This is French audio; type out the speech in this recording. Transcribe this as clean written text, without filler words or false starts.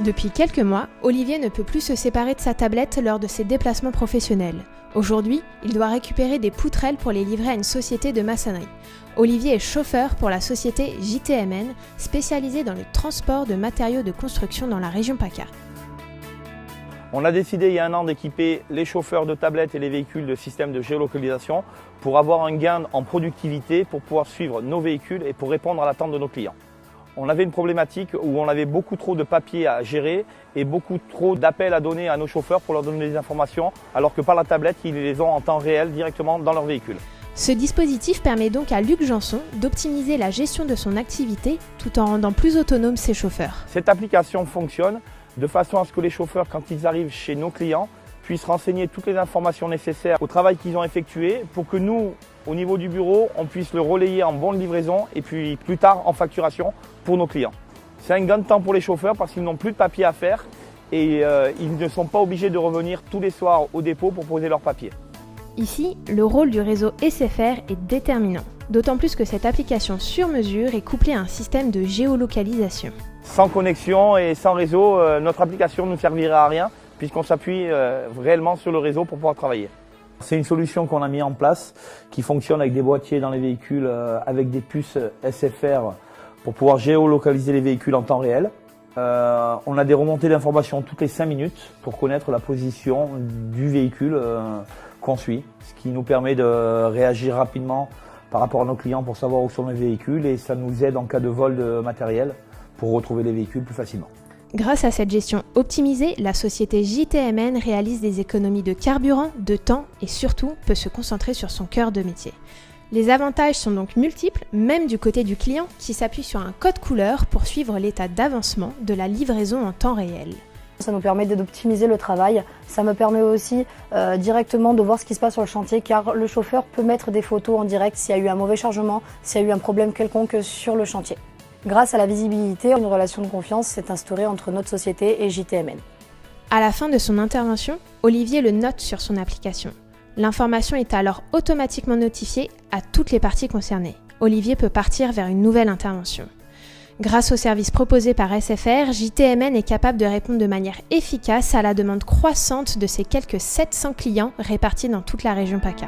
Depuis quelques mois, Olivier ne peut plus se séparer de sa tablette lors de ses déplacements professionnels. Aujourd'hui, il doit récupérer des poutrelles pour les livrer à une société de maçonnerie. Olivier est chauffeur pour la société JTMN, spécialisée dans le transport de matériaux de construction dans la région PACA. On a décidé il y a un an d'équiper les chauffeurs de tablettes et les véhicules de systèmes de géolocalisation pour avoir un gain en productivité, pour pouvoir suivre nos véhicules et pour répondre à l'attente de nos clients. On avait une problématique où on avait beaucoup trop de papiers à gérer et beaucoup trop d'appels à donner à nos chauffeurs pour leur donner des informations, alors que par la tablette, ils les ont en temps réel directement dans leur véhicule. Ce dispositif permet donc à Luc Janson d'optimiser la gestion de son activité tout en rendant plus autonomes ses chauffeurs. Cette application fonctionne de façon à ce que les chauffeurs, quand ils arrivent chez nos clients, puissent renseigner toutes les informations nécessaires au travail qu'ils ont effectué pour que nous, au niveau du bureau, on puisse le relayer en bon de livraison et puis plus tard en facturation pour nos clients. C'est un gain de temps pour les chauffeurs parce qu'ils n'ont plus de papier à faire et ils ne sont pas obligés de revenir tous les soirs au dépôt pour poser leurs papiers. Ici, le rôle du réseau SFR est déterminant, d'autant plus que cette application sur mesure est couplée à un système de géolocalisation. Sans connexion et sans réseau, notre application ne servirait à rien puisqu'on s'appuie réellement sur le réseau pour pouvoir travailler. C'est une solution qu'on a mis en place qui fonctionne avec des boîtiers dans les véhicules, avec des puces SFR pour pouvoir géolocaliser les véhicules en temps réel. On a des remontées d'informations toutes les 5 minutes pour connaître la position du véhicule qu'on suit, ce qui nous permet de réagir rapidement par rapport à nos clients pour savoir où sont les véhicules et ça nous aide en cas de vol de matériel pour retrouver les véhicules plus facilement. Grâce à cette gestion optimisée, la société JTMN réalise des économies de carburant, de temps et surtout peut se concentrer sur son cœur de métier. Les avantages sont donc multiples, même du côté du client qui s'appuie sur un code couleur pour suivre l'état d'avancement de la livraison en temps réel. Ça nous permet d'optimiser le travail, ça me permet aussi directement de voir ce qui se passe sur le chantier car le chauffeur peut mettre des photos en direct s'il y a eu un mauvais chargement, s'il y a eu un problème quelconque sur le chantier. Grâce à la visibilité, une relation de confiance s'est instaurée entre notre société et JTMN. À la fin de son intervention, Olivier le note sur son application. L'information est alors automatiquement notifiée à toutes les parties concernées. Olivier peut partir vers une nouvelle intervention. Grâce aux services proposés par SFR, JTMN est capable de répondre de manière efficace à la demande croissante de ses quelques 700 clients répartis dans toute la région PACA.